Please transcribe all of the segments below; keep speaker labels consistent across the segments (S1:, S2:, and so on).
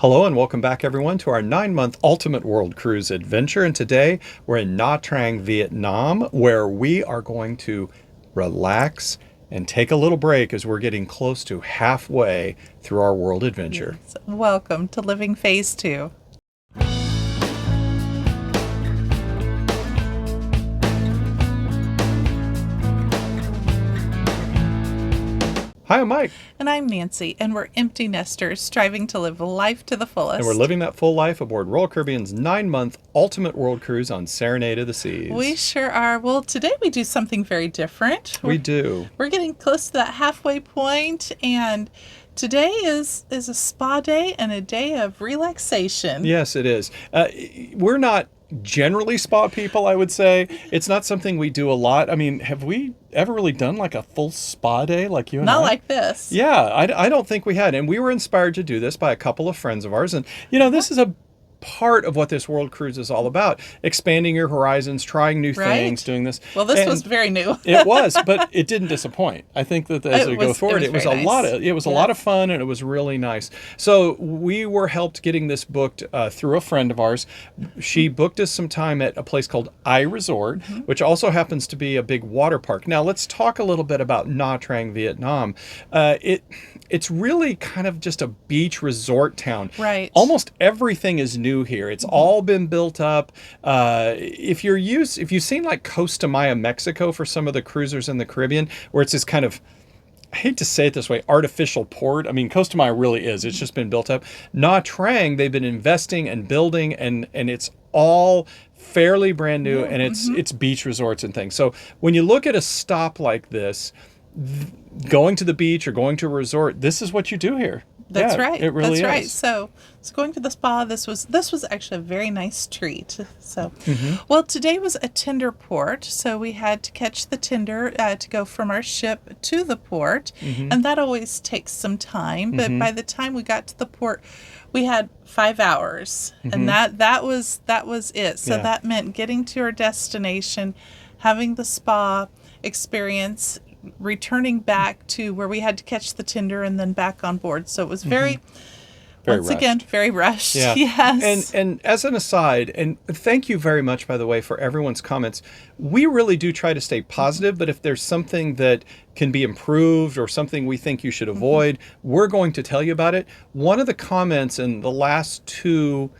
S1: Hello and welcome back everyone to our 9-month Ultimate World Cruise adventure. And today we're in Nha Trang, Vietnam, where we are going to relax and take a little break as we're getting close to halfway through our world adventure.
S2: Yes. Welcome to Living Phase 2.
S1: Hi, I'm Mike.
S2: And I'm Nancy, and we're empty nesters striving to live life to the fullest.
S1: And we're living that full life aboard Royal Caribbean's 9-month Ultimate World Cruise on Serenade of the Seas.
S2: We sure are. Well, today we do something very different.
S1: We do.
S2: We're getting close to that halfway point, and today is a spa day and a day of relaxation.
S1: Yes, it is. We're not generally spa people, I would say. It's not something we do a lot. I mean, have we ever really done like a full spa day like you and I?
S2: Not like this.
S1: Yeah, I don't think we had. And we were inspired to do this by a couple of friends of ours. And, this is a part of what this world cruise is all about. Expanding your horizons, trying new things, doing this.
S2: Well, this was very new.
S1: It was, but it didn't disappoint. I think that as we go forward, it was a lot of fun, and it was really nice. So we were helped getting this booked through a friend of ours. She booked us some time at a place called iResort, which also happens to be a big water park. Now let's talk a little bit about Nha Trang, Vietnam. It's really kind of just a beach resort town.
S2: Right.
S1: Almost everything is new here. It's all been built up. If you've seen like Costa Maya, Mexico for some of the cruisers in the Caribbean, where it's this kind of, I hate to say it this way, artificial port. I mean, Costa Maya really is. It's just been built up. Nha Trang, they've been investing and building, and it's all fairly brand new, and it's beach resorts and things. So when you look at a stop like this, going to the beach or going to a resort, this is what you do here.
S2: That's right.
S1: It really is.
S2: That's right. So going to the spa, this was actually a very nice treat. So, well, today was a tender port, so we had to catch the tender to go from our ship to the port, and that always takes some time. But by the time we got to the port, we had 5 hours, and that was it. So that meant getting to our destination, having the spa experience, returning back to where we had to catch the tender, and then back on board. So it was very rushed.
S1: Yeah.
S2: Yes.
S1: And as an aside, and thank you very much, by the way, for everyone's comments. We really do try to stay positive, but if there's something that can be improved or something we think you should avoid, we're going to tell you about it. One of the comments in the last 2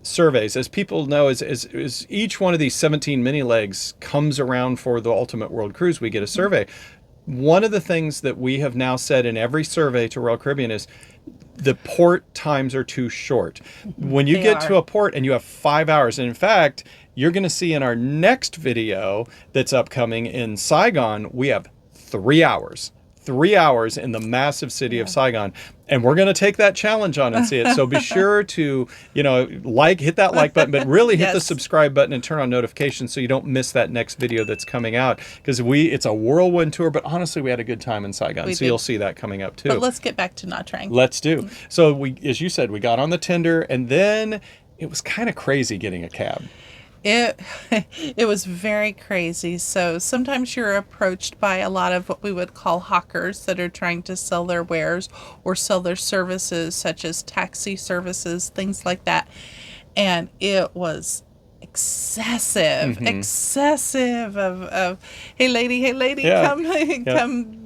S1: surveys, as people know, is each one of these 17 mini legs comes around for the Ultimate World Cruise, we get a survey. One of the things that we have now said in every survey to Royal Caribbean is the port times are too short. When you get to a port and you have 5 hours, and in fact, you're going to see in our next video that's upcoming in Saigon, we have 3 hours. 3 hours in the massive city of Saigon. And we're going to take that challenge on and see it. So be sure to, hit that like button, but really hit the subscribe button and turn on notifications so you don't miss that next video that's coming out. Because it's a whirlwind tour, but honestly, we had a good time in Saigon. You'll see that coming up too.
S2: But let's get back to Nha Trang.
S1: Let's do. So as you said, we got on the tender, and then it was kind of crazy getting a cab.
S2: It was very crazy. So sometimes you're approached by a lot of what we would call hawkers that are trying to sell their wares or sell their services, such as taxi services, things like that. And it was excessive of hey lady, come,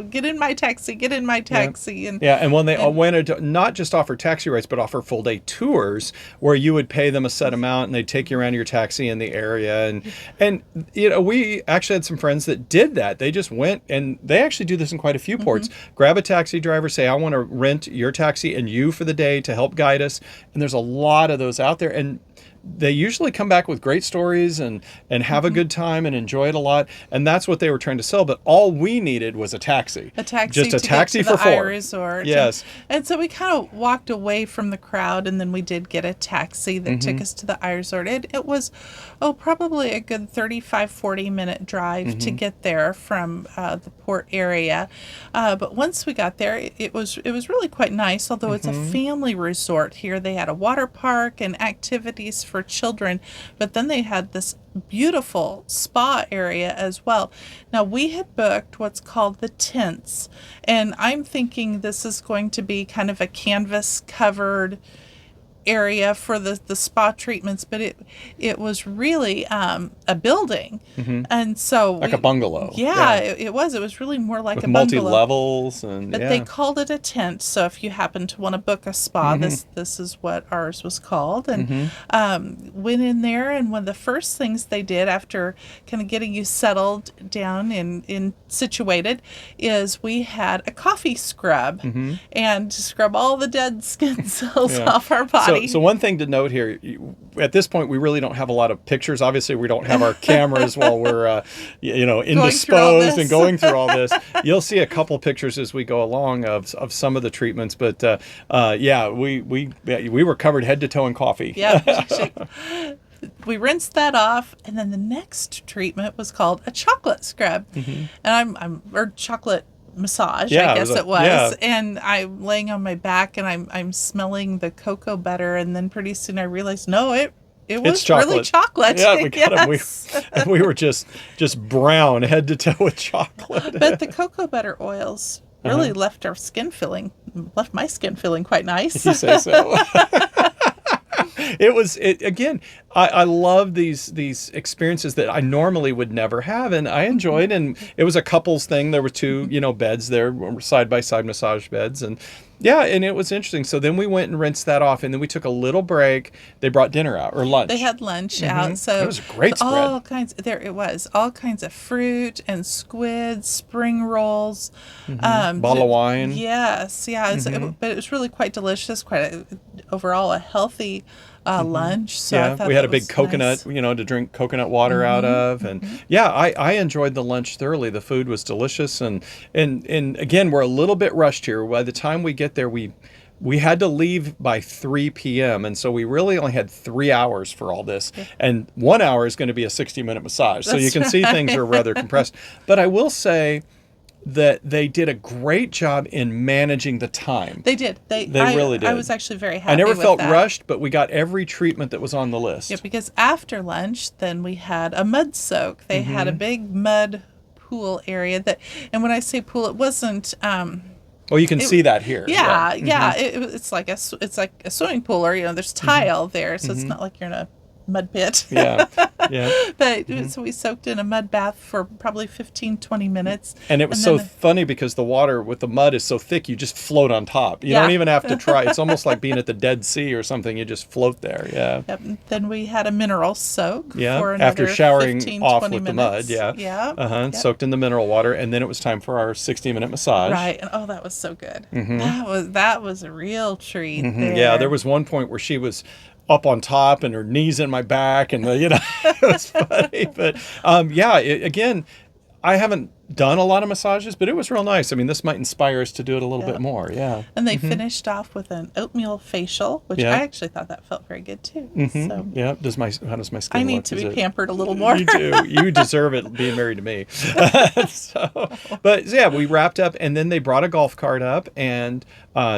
S2: get in my taxi.
S1: And when they wanted to not just offer taxi rides, but offer full day tours where you would pay them a set amount and they'd take you around your taxi in the area. And we actually had some friends that did that. They just went, and they actually do this in quite a few ports. Grab a taxi driver, say, I want to rent your taxi and you for the day to help guide us. And there's a lot of those out there. And they usually come back with great stories and have a good time and enjoy it a lot. And that's what they were trying to sell. But all we needed was a taxi.
S2: Just a taxi
S1: for 4.
S2: Resort.
S1: Yes.
S2: And so we kind of walked away from the crowd, and then we did get a taxi that took us to the iResort. It was, probably a good 35-40 minute drive to get there from the port area. But once we got there, it was really quite nice, although it's a family resort here. They had a water park and activities for children, but then they had this beautiful spa area as well. Now, we had booked what's called the tents, and I'm thinking this is going to be kind of a canvas covered area for the spa treatments, but it was really a building, and so
S1: Like a bungalow.
S2: Yeah, it was really more like
S1: With
S2: a bungalow.
S1: multi-levels and
S2: But they called it a tent. So if you happen to want to book a spa, this is what ours was called. And went in there, and one of the first things they did after kind of getting you settled down and situated is we had a coffee scrub and to scrub all the dead skin cells off our body.
S1: So one thing to note here, at this point, we really don't have a lot of pictures. Obviously, we don't have our cameras while we're, indisposed and going through all this. You'll see a couple pictures as we go along of some of the treatments. But we were covered head to toe in coffee.
S2: Yeah. We rinsed that off, and then the next treatment was called a chocolate scrub, and or chocolate massage, I guess it was.
S1: Yeah.
S2: And I'm laying on my back, and I'm smelling the cocoa butter, and then pretty soon I realized, no, it was really chocolate.
S1: Yeah, we got them. We were just brown head to toe with chocolate.
S2: But the cocoa butter oils really left my skin feeling quite nice.
S1: You say so. Again, I love these experiences that I normally would never have, and I enjoyed. And it was a couples thing. There were two, beds there, side by side massage beds, and and it was interesting. So then we went and rinsed that off, and then we took a little break. They brought dinner out or lunch.
S2: They had lunch out, so
S1: it was a great spread.
S2: All kinds of fruit and squid, spring rolls,
S1: bottle of wine.
S2: Yes, yeah, but it was really quite delicious. Overall a healthy lunch. So I thought
S1: we had a big
S2: was
S1: coconut,
S2: nice.
S1: To drink coconut water out of, and I enjoyed the lunch thoroughly. The food was delicious, and again, we're a little bit rushed here. By the time we get there, we had to leave by 3 p.m. And so we really only had 3 hours for all this. Yeah. And 1 hour is going to be a 60-minute massage. So you can see things are rather compressed. But I will say that they did a great job in managing the time.
S2: They did. They
S1: really did.
S2: I was actually very happy.
S1: I never
S2: with
S1: felt
S2: that.
S1: rushed, but we got every treatment that was on the list.
S2: Yeah, because after lunch, then we had a mud soak. They had a big mud pool area and when I say pool, it wasn't...
S1: well, you can see that here.
S2: Yeah. It's like a swimming pool, or there's tile there, so it's not like you're in a mud pit.
S1: Yeah.
S2: But so we soaked in a mud bath for probably 15-20 minutes.
S1: And it was so funny because the water with the mud is so thick, you just float on top. You don't even have to try. It's almost like being at the Dead Sea or something. You just float there. Yeah.
S2: Yep. Then we had a mineral soak.
S1: Yeah.
S2: For
S1: After showering
S2: 15,
S1: off with
S2: minutes.
S1: the mud. Yeah.
S2: Yeah. Yep.
S1: Soaked in the mineral water, and then it was time for our 60-minute massage.
S2: Right. And that was so good. That was a real treat. There.
S1: Yeah. There was one point where she was up on top and her knees in my back, and it was funny. But again, I haven't done a lot of massages, but it was real nice. I mean, this might inspire us to do it a little bit more. Yeah.
S2: And they finished off with an oatmeal facial, which I actually thought that felt very good too. So
S1: yeah. How does my skin look?
S2: I need to be pampered a little more.
S1: You do. You deserve it being married to me. We wrapped up, and then they brought a golf cart up and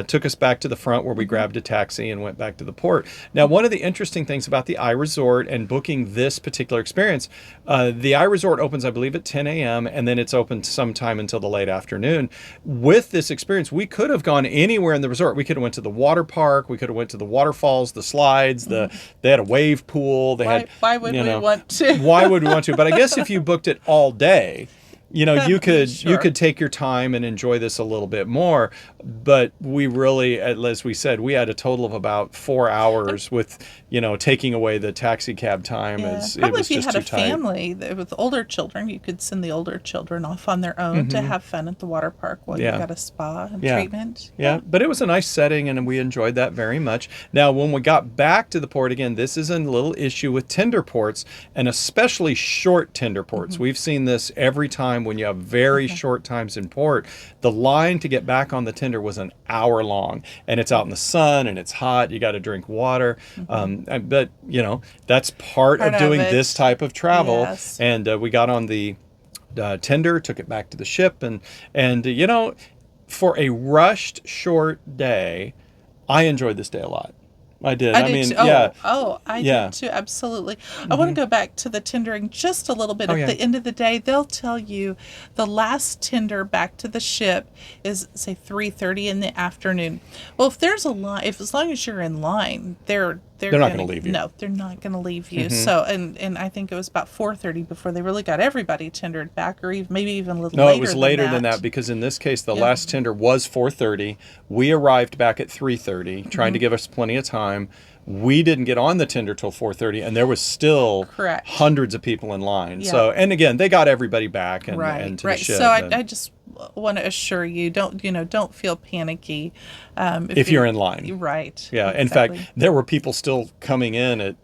S1: took us back to the front where we grabbed a taxi and went back to the port. Now, one of the interesting things about the iResort and booking this particular experience, the iResort opens, I believe, at 10 a.m. and then it's open sometime until the late afternoon. With this experience, we could have gone anywhere in the resort. We could have went to the water park. We could have went to the waterfalls, the slides. They had a wave pool.
S2: Why would we want to?
S1: Why would we want to? But I guess if you booked it all day, you could take your time and enjoy this a little bit more. But we really, as we said, we had a total of about 4 hours with, taking away the taxi cab time.
S2: Yeah.
S1: It
S2: Probably
S1: was
S2: if you
S1: just
S2: had
S1: too
S2: a
S1: tight.
S2: family with older children, you could send the older children off on their own to have fun at the water park while you got a spa and treatment.
S1: Yeah, but it was a nice setting, and we enjoyed that very much. Now, when we got back to the port, again, this is a little issue with tender ports, and especially short tender ports. We've seen this every time when you have very short times in port. The line to get back on the tender was an hour long, and it's out in the sun, and it's hot. You got to drink water. But, that's part of doing this type of travel.
S2: Yes.
S1: And we got on the tender, took it back to the ship, and for a rushed short day, I enjoyed this day a lot. I did.
S2: I
S1: I
S2: did
S1: mean,
S2: too.
S1: yeah,
S2: I
S1: yeah.
S2: did too. Absolutely. I want to go back to the tendering just a little bit.
S1: Oh,
S2: At
S1: yeah.
S2: the end of the day, they'll tell you the last tender back to the ship is say 3:30 in the afternoon. Well, if there's a line, if as long as you're in line, they're
S1: They're not
S2: gonna
S1: going to leave you.
S2: no, they're not gonna leave you. So and I think it was about 4:30 before they really got everybody tendered back, or even maybe even a little
S1: No,
S2: later
S1: it was later than that because in this case, the last tender was 4:30. We arrived back at 3:30, trying to give us plenty of time. We didn't get on the tender till 4:30, and there was still
S2: Correct.
S1: hundreds of people in line.
S2: Yeah.
S1: So, and again, they got everybody back and
S2: Right,
S1: to
S2: right.
S1: the ship.
S2: So
S1: and
S2: I just want to assure you, don't feel panicky
S1: if you're in line.
S2: Right.
S1: Yeah. In
S2: exactly.
S1: fact, there were people still coming in at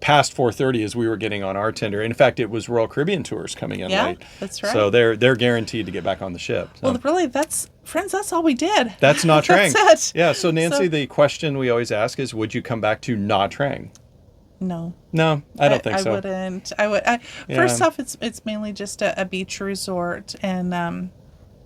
S1: past 4:30 as we were getting on our tender. In fact, it was Royal Caribbean tours coming in
S2: Yeah,
S1: late.
S2: that's right.
S1: So they're guaranteed to get back on the ship. So.
S2: Well, really, friends, that's all we did.
S1: That's Nha Trang.
S2: That's it.
S1: Yeah. So Nancy,
S2: So-
S1: the question we always ask is, would you come back to Nha Trang?
S2: No.
S1: No, I don't think so.
S2: I wouldn't. First off, it's mainly just a beach resort, and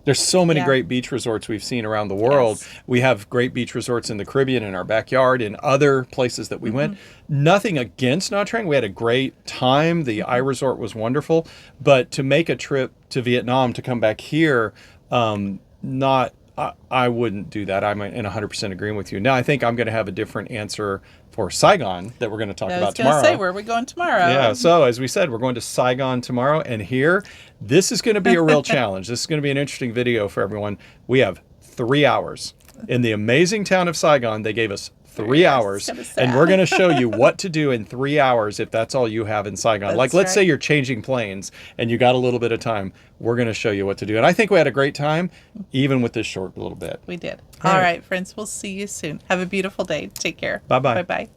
S1: There's so many
S2: Yeah.
S1: great beach resorts we've seen around the world.
S2: Yes.
S1: We have great beach resorts in the Caribbean, in our backyard, in other places that we went. Nothing against Nha Trang. We had a great time. The iResort was wonderful. But to make a trip to Vietnam to come back here, I wouldn't do that. I'm in 100% agreement with you. Now, I think I'm going to have a different answer for Saigon that we're going to talk
S2: I was
S1: about
S2: going
S1: tomorrow.
S2: to say, where are we going tomorrow?
S1: Yeah, so as we said, we're going to Saigon tomorrow, and here, this is going to be a real challenge. This is going to be an interesting video for everyone. We have 3 hours. In the amazing town of Saigon, they gave us 3 hours,
S2: kinda
S1: and
S2: sad.
S1: we're going to show you what to do in 3 hours if that's all you have in Saigon.
S2: That's
S1: Like, let's say
S2: right.
S1: you're changing planes, and you got a little bit of time. We're going to show you what to do. And I think we had a great time, even with this short little bit.
S2: We did.
S1: All
S2: All
S1: right.
S2: right, friends. We'll see you soon. Have a beautiful day. Take care.
S1: Bye-bye.
S2: Bye-bye.